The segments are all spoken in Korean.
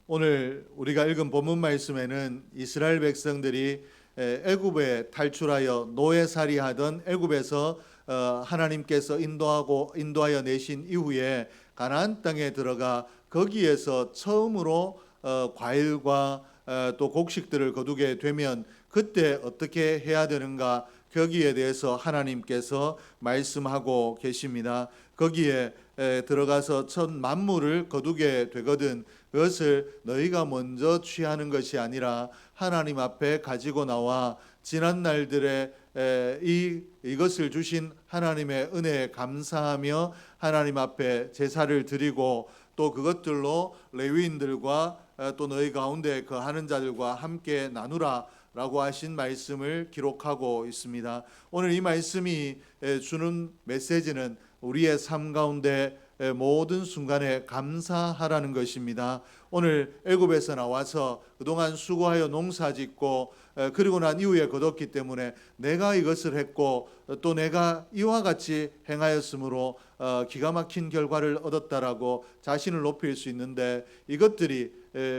오늘 우리가 읽은 본문 말씀에는 이스라엘 백성들이 애굽에 탈출하여 노예살이하던 애굽에서 하나님께서 인도하여 내신 이후에 가나안 땅에 들어가 거기에서 처음으로 과일과 또 곡식들을 거두게 되면 그때 어떻게 해야 되는가, 거기에 대해서 하나님께서 말씀하고 계십니다. 거기에 들어가서 첫 만물을 거두게 되거든 그것을 너희가 먼저 취하는 것이 아니라 하나님 앞에 가지고 나와 지난 날들에 이것을 주신 하나님의 은혜에 감사하며 하나님 앞에 제사를 드리고 또 그것들로 레위인들과 또 너희 가운데 거하는 자들과 함께 나누라 라고 하신 말씀을 기록하고 있습니다. 오늘 이 말씀이 주는 메시지는 우리의 삶 가운데 모든 순간에 감사하라는 것입니다. 오늘 애굽에서 나와서 그동안 수고하여 농사짓고 그리고 난 이후에 거뒀기 때문에 내가 이것을 했고 또 내가 이와 같이 행하였으므로 기가 막힌 결과를 얻었다라고 자신을 높일 수 있는데, 이것들이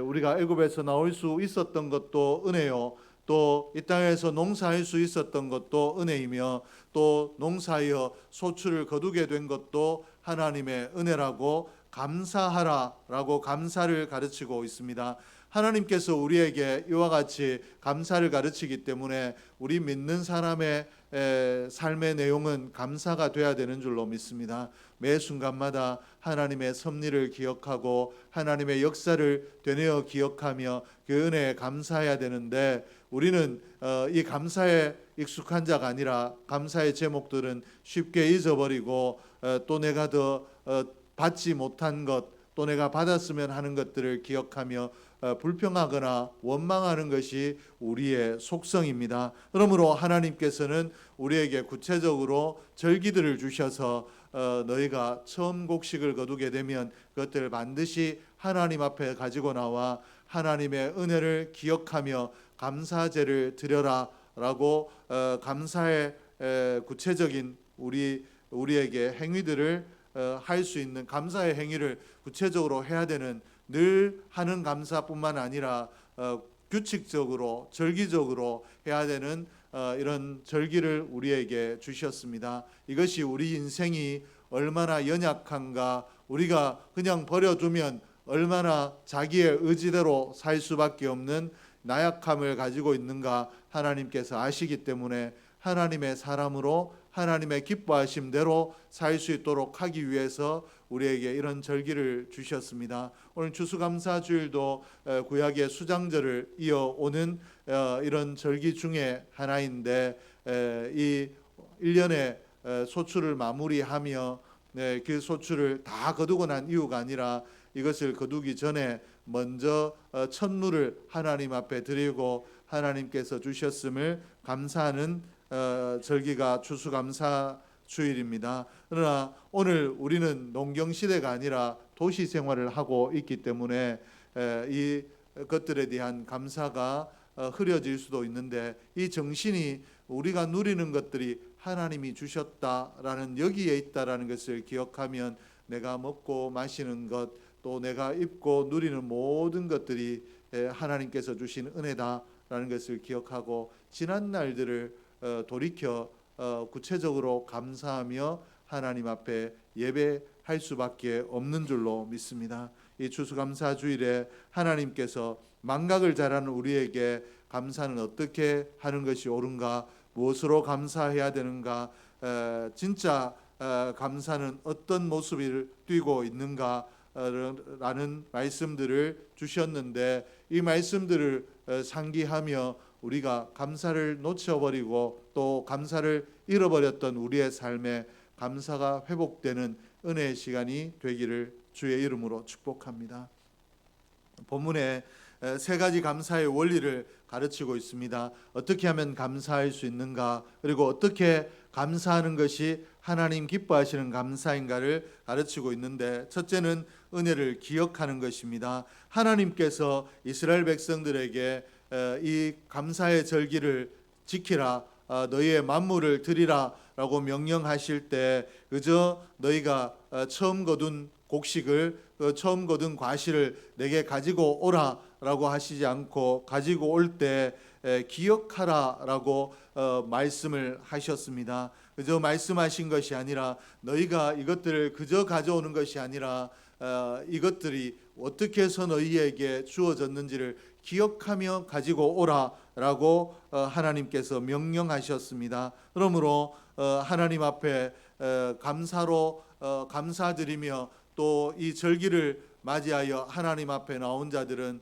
우리가 애굽에서 나올 수 있었던 것도 은혜요, 또 이 땅에서 농사할 수 있었던 것도 은혜이며 또 농사하여 소출을 거두게 된 것도 하나님의 은혜라고 감사하라라고 감사를 가르치고 있습니다. 하나님께서 우리에게 이와 같이 감사를 가르치기 때문에 우리 믿는 사람의 삶의 내용은 감사가 돼야 되는 줄로 믿습니다. 매 순간마다 하나님의 섭리를 기억하고 하나님의 역사를 되뇌어 기억하며 그 은혜에 감사해야 되는데, 우리는 이 감사에 익숙한 자가 아니라 감사의 제목들은 쉽게 잊어버리고 또 내가 더 받지 못한 것, 또 내가 받았으면 하는 것들을 기억하며 불평하거나 원망하는 것이 우리의 속성입니다. 그러므로 하나님께서는 우리에게 구체적으로 절기들을 주셔서 너희가 처음 곡식을 거두게 되면 그것들을 반드시 하나님 앞에 가지고 나와 하나님의 은혜를 기억하며 감사제를 드려라 라고 감사의 구체적인 우리에게 행위들을 할 수 있는 감사의 행위를 구체적으로 해야 되는, 늘 하는 감사뿐만 아니라 규칙적으로 절기적으로 해야 되는 이런 절기를 우리에게 주셨습니다. 이것이 우리 인생이 얼마나 연약한가, 우리가 그냥 버려두면 얼마나 자기의 의지대로 살 수밖에 없는 나약함을 가지고 있는가 하나님께서 아시기 때문에 하나님의 사람으로 하나님의 기뻐하심대로 살 수 있도록 하기 위해서 우리에게 이런 절기를 주셨습니다. 오늘 추수감사주일도 구약의 수장절을 이어오는 이런 절기 중에 하나인데, 이 1년의 소출을 마무리하며 그 소출을 다 거두고 난 이유가 아니라 이것을 거두기 전에 먼저 첫물을 하나님 앞에 드리고 하나님께서 주셨음을 감사하는 절기가 추수감사주일입니다. 그러나 오늘 우리는 농경시대가 아니라 도시생활을 하고 있기 때문에 이 것들에 대한 감사가 흐려질 수도 있는데, 이 정신이 우리가 누리는 것들이 하나님이 주셨다라는, 여기에 있다라는 것을 기억하면 내가 먹고 마시는 것, 또 내가 입고 누리는 모든 것들이 하나님께서 주신 은혜다라는 것을 기억하고 지난 날들을 돌이켜 구체적으로 감사하며 하나님 앞에 예배할 수밖에 없는 줄로 믿습니다. 이 추수감사주일에 하나님께서 망각을 잘하는 우리에게 감사는 어떻게 하는 것이 옳은가, 무엇으로 감사해야 되는가, 진짜 감사는 어떤 모습을 띠고 있는가 라는 말씀들을 주셨는데, 이 말씀들을 상기하며 우리가 감사를 놓쳐버리고 또 감사를 잃어버렸던 우리의 삶에 감사가 회복되는 은혜의 시간이 되기를 주의 이름으로 축복합니다. 본문에 세 가지 감사의 원리를 가르치고 있습니다. 어떻게 하면 감사할 수 있는가, 그리고 어떻게 감사하는 것이 하나님 기뻐하시는 감사인가를 가르치고 있는데, 첫째는 은혜를 기억하는 것입니다. 하나님께서 이스라엘 백성들에게 이 감사의 절기를 지키라, 너희의 만물을 드리라 라고 명령하실 때 그저 너희가 처음 거둔 곡식을 처음 거둔 과실을 내게 가지고 오라라고 하시지 않고 가지고 올 때 기억하라라고 말씀을 하셨습니다. 그저 말씀하신 것이 아니라 너희가 이것들을 그저 가져오는 것이 아니라 이것들이 어떻게 해서 너희에게 주어졌는지를 기억하며 가지고 오라라고 하나님께서 명령하셨습니다. 그러므로 하나님 앞에 감사로 감사드리며 또 이 절기를 맞이하여 하나님 앞에 나온 자들은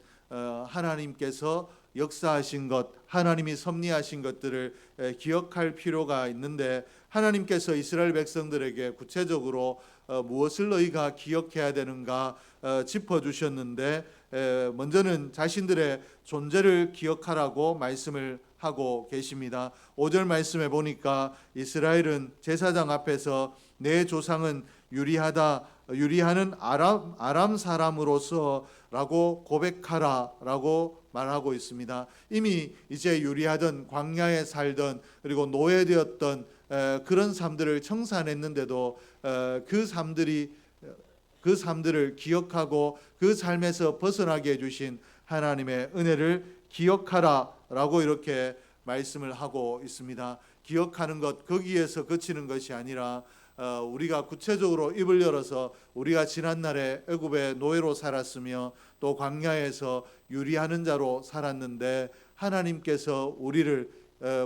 하나님께서 역사하신 것, 하나님이 섭리하신 것들을 기억할 필요가 있는데 하나님께서 이스라엘 백성들에게 구체적으로 무엇을 너희가 기억해야 되는가 짚어주셨는데 먼저는 자신들의 존재를 기억하라고 말씀을 하고 계십니다. 5절 말씀에 보니까 이스라엘은 제사장 앞에서 내 조상은 유리하는 아람 사람으로서라고 고백하라라고 말하고 있습니다. 이미 이제 유리하던 광야에 살던 그리고 노예되었던 그런 삶들을 청산했는데도 그 삶들을 기억하고 그 삶에서 벗어나게 해주신 하나님의 은혜를 기억하라라고 이렇게 말씀을 하고 있습니다. 기억하는 것 거기에서 그치는 것이 아니라 우리가 구체적으로 입을 열어서 우리가 지난날에 애굽의 노예로 살았으며 또 광야에서 유리하는 자로 살았는데 하나님께서 우리를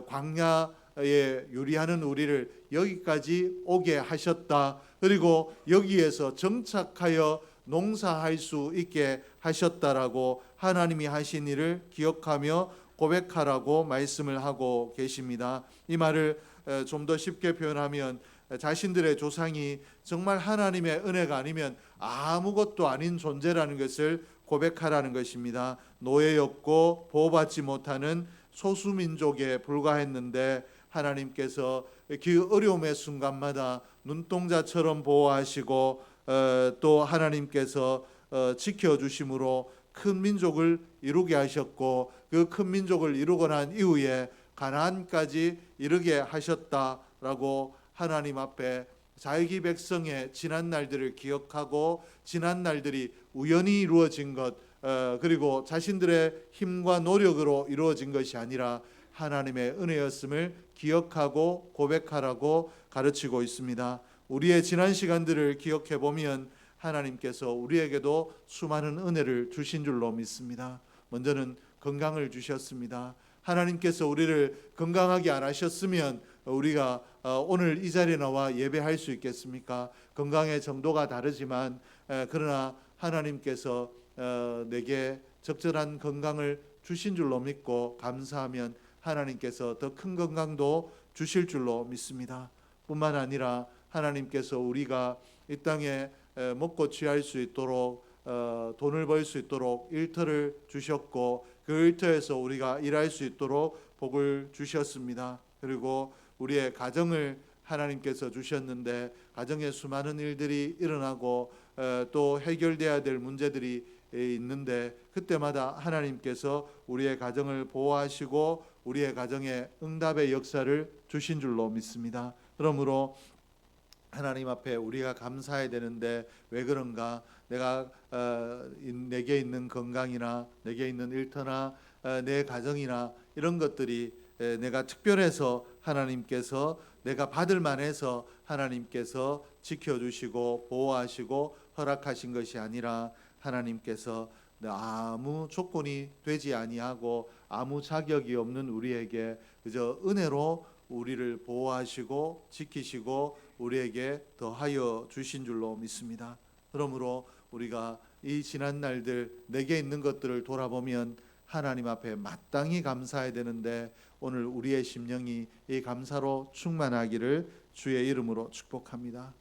광야에 유리하는 우리를 여기까지 오게 하셨다. 그리고 여기에서 정착하여 농사할 수 있게 하셨다라고 하나님이 하신 일을 기억하며 고백하라고 말씀을 하고 계십니다. 이 말을 좀 더 쉽게 표현하면 자신들의 조상이 정말 하나님의 은혜가 아니면 아무것도 아닌 존재라는 것을 고백하라는 것입니다. 노예였고 보호받지 못하는 소수민족에 불과했는데 하나님께서 그 어려움의 순간마다 눈동자처럼 보호하시고 또 하나님께서 지켜주심으로 큰 민족을 이루게 하셨고 그 큰 민족을 이루고 난 이후에 가나안까지 이르게 하셨다라고 하나님 앞에 자기 백성의 지난 날들을 기억하고 지난 날들이 우연히 이루어진 것 그리고 자신들의 힘과 노력으로 이루어진 것이 아니라 하나님의 은혜였음을 기억하고 고백하라고 가르치고 있습니다. 우리의 지난 시간들을 기억해 보면 하나님께서 우리에게도 수많은 은혜를 주신 줄로 믿습니다. 먼저는 건강을 주셨습니다. 하나님께서 우리를 건강하게 안 하셨으면 우리가 오늘 이 자리에 나와 예배할 수 있겠습니까? 건강의 정도가 다르지만 그러나 하나님께서 내게 적절한 건강을 주신 줄로 믿고 감사하면 하나님께서 더 큰 건강도 주실 줄로 믿습니다. 뿐만 아니라 하나님께서 우리가 이 땅에 먹고 취할 수 있도록 돈을 벌 수 있도록 일터를 주셨고 그 일터에서 우리가 일할 수 있도록 복을 주셨습니다. 그리고 우리의 가정을 하나님께서 주셨는데 가정에 수많은 일들이 일어나고 또 해결돼야 될 문제들이 있는데 그때마다 하나님께서 우리의 가정을 보호하시고 우리의 가정에 응답의 역사를 주신 줄로 믿습니다. 그러므로 하나님 앞에 우리가 감사해야 되는데 왜 그런가? 내게 있는 건강이나 내게 있는 일터나 내 가정이나 이런 것들이 내가 특별해서 하나님께서 내가 받을 만해서 하나님께서 지켜주시고 보호하시고 허락하신 것이 아니라 하나님께서 아무 조건이 되지 아니하고 아무 자격이 없는 우리에게 그저 은혜로 우리를 보호하시고 지키시고 우리에게 더하여 주신 줄로 믿습니다. 그러므로 우리가 이 지난 날들 내게 있는 것들을 돌아보면 하나님 앞에 마땅히 감사해야 되는데 오늘 우리의 심령이 이 감사로 충만하기를 주의 이름으로 축복합니다.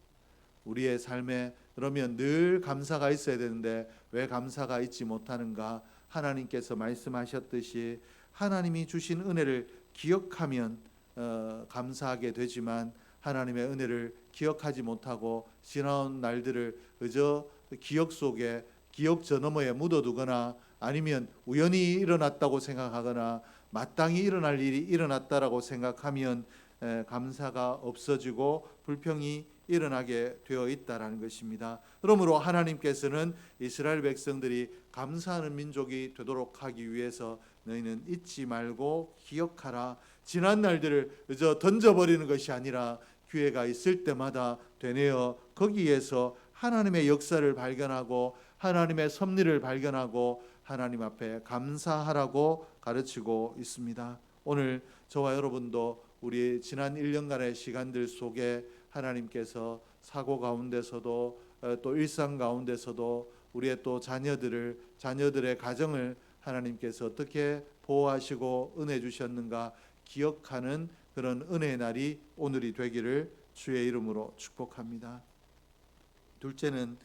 우리의 삶에 그러면 늘 감사가 있어야 되는데 왜 감사가 있지 못하는가? 하나님께서 말씀하셨듯이 하나님이 주신 은혜를 기억하면 감사하게 되지만 하나님의 은혜를 기억하지 못하고 지나온 날들을 그저 기억 속에 기억 저 너머에 묻어두거나 아니면 우연히 일어났다고 생각하거나 마땅히 일어날 일이 일어났다라고 생각하면 감사가 없어지고 불평이 일어나게 되어 있다라는 것입니다. 그러므로 하나님께서는 이스라엘 백성들이 감사하는 민족이 되도록 하기 위해서 너희는 잊지 말고 기억하라. 지난 날들을 그저 던져버리는 것이 아니라 기회가 있을 때마다 되뇌어 거기에서 하나님의 역사를 발견하고 하나님의 섭리를 발견하고 하나님 앞에 감사하라고 가르치고 있습니다. 오늘 저와 여러분도 우리 지난 1년간의 시간들 속에 하나님께서 사고 가운데서도 또 일상 가운데서도 우리의 또 자녀들의 가정을 하나님께서 어떻게 보호하시고 은혜 주셨는가 기억하는 그런 은혜의 날이 오늘이 되기를 주의 이름으로 축복합니다. 둘째는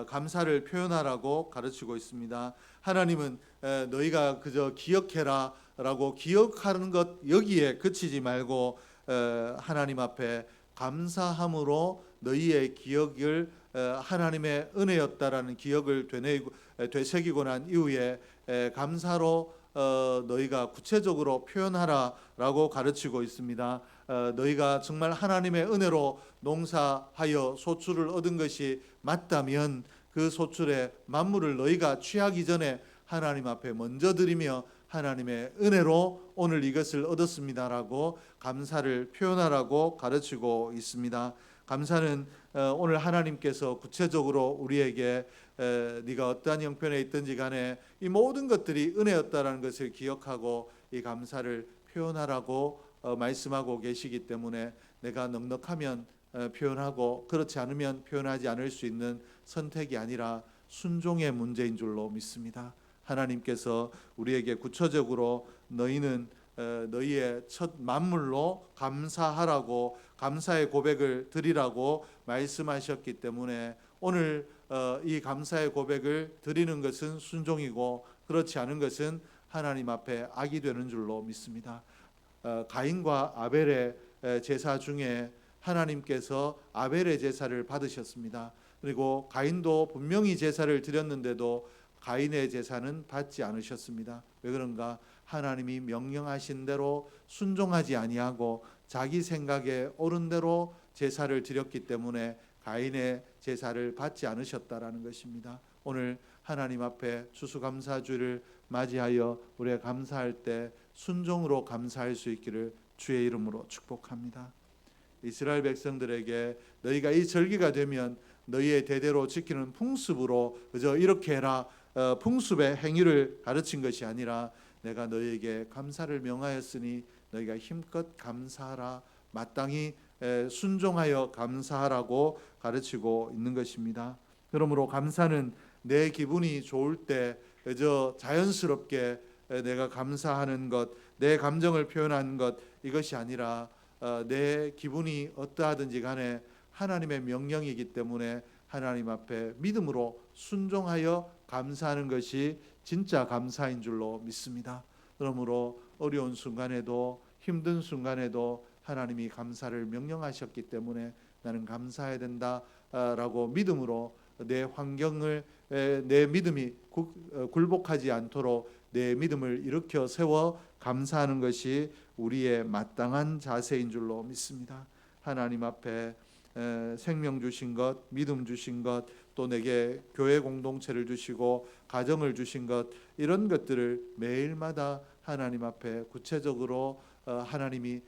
감사를 표현하라고 가르치고 있습니다. 하나님은 너희가 그저 기억해라 라고 기억하는 것 여기에 그치지 말고 하나님 앞에 감사함으로 너희의 기억을 하나님의 은혜였다라는 기억을 되새기고 난 이후에 감사로 너희가 구체적으로 표현하라라고 가르치고 있습니다. 너희가 정말 하나님의 은혜로 농사하여 소출을 얻은 것이 맞다면 그 소출의 만물을 너희가 취하기 전에 하나님 앞에 먼저 드리며 하나님의 은혜로 오늘 이것을 얻었습니다라고 감사를 표현하라고 가르치고 있습니다. 감사는 오늘 하나님께서 구체적으로 우리에게 네가 어떠한 형편에 있든지 간에 이 모든 것들이 은혜였다라는 것을 기억하고 이 감사를 표현하라고 말씀하고 계시기 때문에 내가 넉넉하면 표현하고 그렇지 않으면 표현하지 않을 수 있는 선택이 아니라 순종의 문제인 줄로 믿습니다. 하나님께서 우리에게 구체적으로 너희는 너희의 첫 만물로 감사하라고 감사의 고백을 드리라고 말씀하셨기 때문에 오늘 이 감사의 고백을 드리는 것은 순종이고 그렇지 않은 것은 하나님 앞에 악이 되는 줄로 믿습니다. 가인과 아벨의 제사 중에 하나님께서 아벨의 제사를 받으셨습니다. 그리고 가인도 분명히 제사를 드렸는데도 가인의 제사는 받지 않으셨습니다. 왜 그런가? 하나님이 명령하신 대로 순종하지 아니하고 자기 생각에 옳은 대로 제사를 드렸기 때문에 가인의 제사를 받지 않으셨다라는 것입니다. 오늘 하나님 앞에 추수감사주를 맞이하여 우리가 감사할 때 순종으로 감사할 수 있기를 주의 이름으로 축복합니다. 이스라엘 백성들에게 너희가 이 절기가 되면 너희의 대대로 지키는 풍습으로 그저 이렇게 해라 풍습의 행위를 가르친 것이 아니라 내가 너희에게 감사를 명하였으니 너희가 힘껏 감사하라 마땅히 순종하여 감사하라고 가르치고 있는 것입니다. 그러므로 감사는 내 기분이 좋을 때 그저 자연스럽게 내가 감사하는 것, 내 감정을 표현하는 것 이것이 아니라 내 기분이 어떠하든지 간에 하나님의 명령이기 때문에 하나님 앞에 믿음으로 순종하여 감사하는 것이 진짜 감사인 줄로 믿습니다. 그러므로 어려운 순간에도 힘든 순간에도 하나님이 감사를 명령하셨기 때문에 나는 감사해야 된다라고 믿음으로 내 환경을 내 믿음이 굴복하지 않도록 내 믿음을 일으켜 세워 감사하는 것이 우리의 마땅한 자세인 줄로 믿습니다. 하나님 앞에 생명 주신 것, 믿음 주신 것, 또 내게 교회 공동체를 주시고 가정을 주신 것 이런 것들을 매일마다 하나님 앞에 구체적으로 하나님이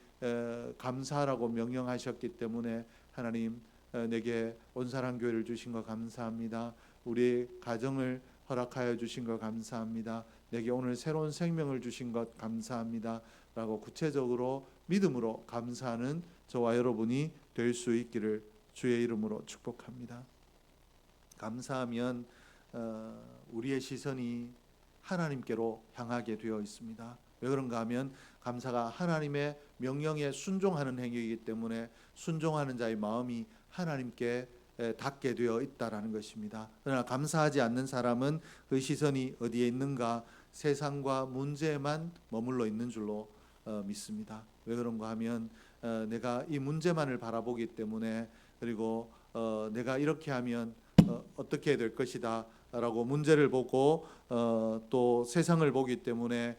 감사하라고 명령하셨기 때문에 하나님 내게 온사랑 교회를 주신 것 감사합니다. 우리 가정을 허락하여 주신 것 감사합니다. 내게 오늘 새로운 생명을 주신 것 감사합니다. 라고 구체적으로 믿음으로 감사하는 저와 여러분이 될 수 있기를 주의 이름으로 축복합니다. 감사하면 우리의 시선이 하나님께로 향하게 되어 있습니다. 왜 그런가 하면 감사가 하나님의 명령에 순종하는 행위이기 때문에 순종하는 자의 마음이 하나님께 닿게 되어 있다라는 것입니다. 그러나 감사하지 않는 사람은 그 시선이 어디에 있는가? 세상과 문제에만 머물러 있는 줄로 믿습니다. 왜 그런가 하면 내가 이 문제만을 바라보기 때문에 그리고 내가 이렇게 하면 어떻게 될 것이다 라고 문제를 보고 또 세상을 보기 때문에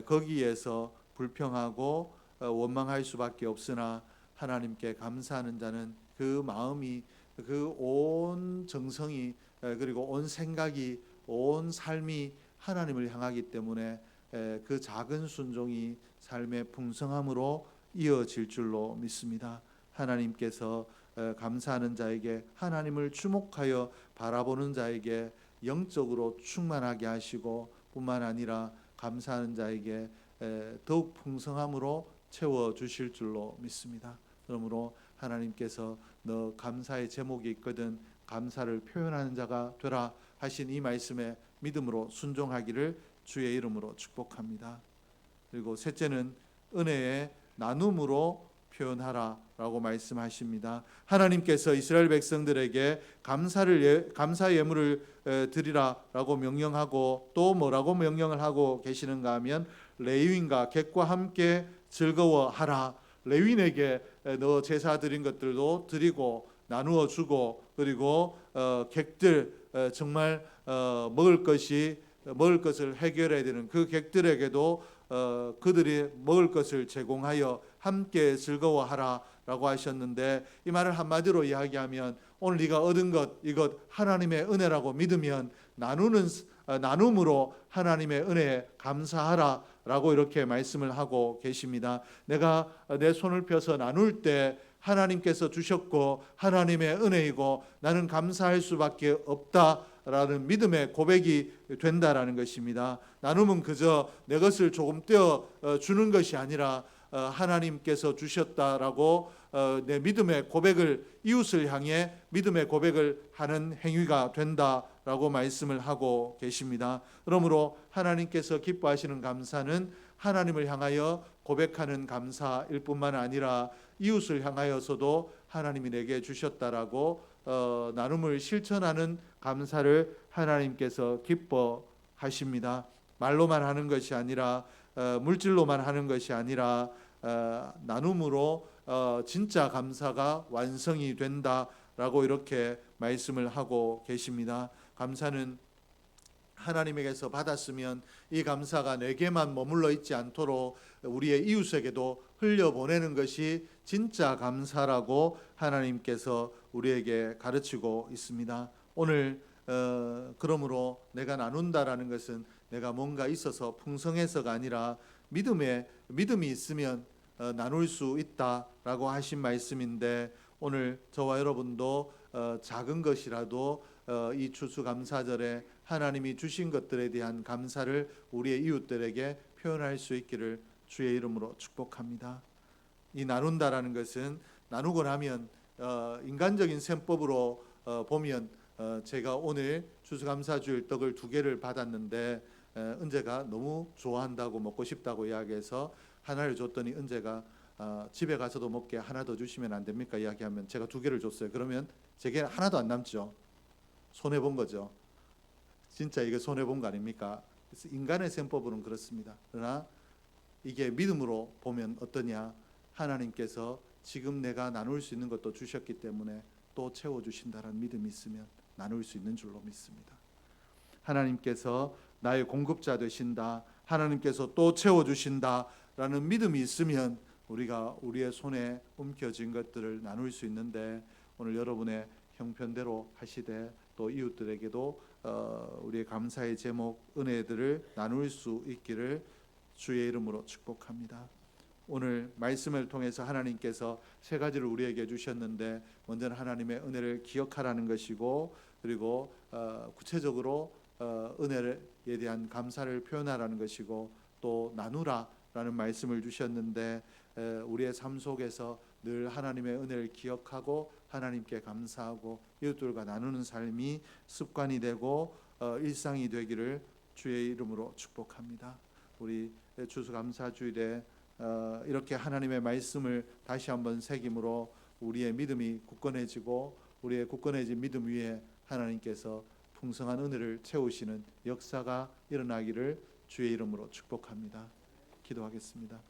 거기에서 불평하고 원망할 수밖에 없으나 하나님께 감사하는 자는 그 마음이, 그 온 정성이, 그리고 온 생각이, 온 삶이 하나님을 향하기 때문에 그 작은 순종이 삶의 풍성함으로 이어질 줄로 믿습니다. 하나님께서 감사하는 자에게, 하나님을 주목하여 바라보는 자에게 영적으로 충만하게 하시고, 뿐만 아니라 감사하는 자에게 더욱 풍성함으로 채워 주실 줄로 믿습니다. 그러므로 하나님께서 너 감사의 제목이 있거든 감사를 표현하는 자가 되라 하신 이 말씀에 믿음으로 순종하기를 주의 이름으로 축복합니다. 그리고 셋째는 은혜의 나눔으로 표현하라라고 말씀하십니다. 하나님께서 이스라엘 백성들에게 감사 예물을 드리라라고 명령하고, 또 뭐라고 명령을 하고 계시는가 하면 레위인과 객과 함께 즐거워하라. 레위인에게 너 제사 드린 것들도 드리고 나누어 주고, 그리고 객들 정말 먹을 것을 해결해야 되는 그 객들에게도 그들이 먹을 것을 제공하여 함께 즐거워하라라고 하셨는데, 이 말을 한마디로 이야기하면 오늘 네가 얻은 것 이것 하나님의 은혜라고 믿으면 나눔으로 하나님의 은혜에 감사하라라고 이렇게 말씀을 하고 계십니다. 내가 내 손을 펴서 나눌 때 하나님께서 주셨고 하나님의 은혜이고 나는 감사할 수밖에 없다라는 믿음의 고백이 된다라는 것입니다. 나눔은 그저 내 것을 조금 떼어 주는 것이 아니라 하나님께서 주셨다라고 내 믿음의 고백을, 이웃을 향해 믿음의 고백을 하는 행위가 된다라고 말씀을 하고 계십니다. 그러므로 하나님께서 기뻐하시는 감사는 하나님을 향하여 고백하는 감사일 뿐만 아니라 이웃을 향하여서도 하나님이 내게 주셨다라고 나눔을 실천하는 감사를 하나님께서 기뻐하십니다. 말로만 하는 것이 아니라, 물질로만 하는 것이 아니라 나눔으로 진짜 감사가 완성이 된다라고 이렇게 말씀을 하고 계십니다. 감사는 하나님에게서 받았으면 이 감사가 내게만 머물러 있지 않도록 우리의 이웃에게도 흘려보내는 것이 진짜 감사라고 하나님께서 우리에게 가르치고 있습니다. 오늘 그러므로 내가 나눈다라는 것은 내가 뭔가 있어서 풍성해서가 아니라 믿음이 있으면 나눌 수 있다라고 하신 말씀인데, 오늘 저와 여러분도 작은 것이라도 이 추수감사절에 하나님이 주신 것들에 대한 감사를 우리의 이웃들에게 표현할 수 있기를 주의 이름으로 축복합니다. 이 나눈다라는 것은 나누고 나면 인간적인 셈법으로 보면 제가 오늘 추수감사주일 떡을 2개를 받았는데 은재가 너무 좋아한다고 먹고 싶다고 이야기해서 하나를 줬더니 은재가 집에 가서도 먹게 하나 더 주시면 안 됩니까? 이야기하면 제가 2개를 줬어요. 그러면 제게 하나도 안 남죠. 손해 본 거죠. 진짜 이게 손해 본 거 아닙니까? 그래서 인간의 셈법으로는 그렇습니다. 그러나 이게 믿음으로 보면 어떠냐? 하나님께서 지금 내가 나눌 수 있는 것도 주셨기 때문에 또 채워주신다는 믿음이 있으면 나눌 수 있는 줄로 믿습니다. 하나님께서 나의 공급자 되신다, 하나님께서 또 채워주신다라는 믿음이 있으면 우리가 우리의 손에 움켜진 것들을 나눌 수 있는데, 오늘 여러분의 형편대로 하시되 또 이웃들에게도 우리의 감사의 제목, 은혜들을 나눌 수 있기를 주의 이름으로 축복합니다. 오늘 말씀을 통해서 하나님께서 3가지를 우리에게 주셨는데, 먼저는 하나님의 은혜를 기억하라는 것이고, 그리고 구체적으로 은혜에 대한 감사를 표현하라는 것이고, 또 나누라라는 말씀을 주셨는데, 우리의 삶 속에서 늘 하나님의 은혜를 기억하고 하나님께 감사하고 이웃들과 나누는 삶이 습관이 되고 일상이 되기를 주의 이름으로 축복합니다. 우리 추수감사주일에 이렇게 하나님의 말씀을 다시 한번 새김으로 우리의 믿음이 굳건해지고, 우리의 굳건해진 믿음 위에 하나님께서 풍성한 은혜를 채우시는 역사가 일어나기를 주의 이름으로 축복합니다. 기도하겠습니다.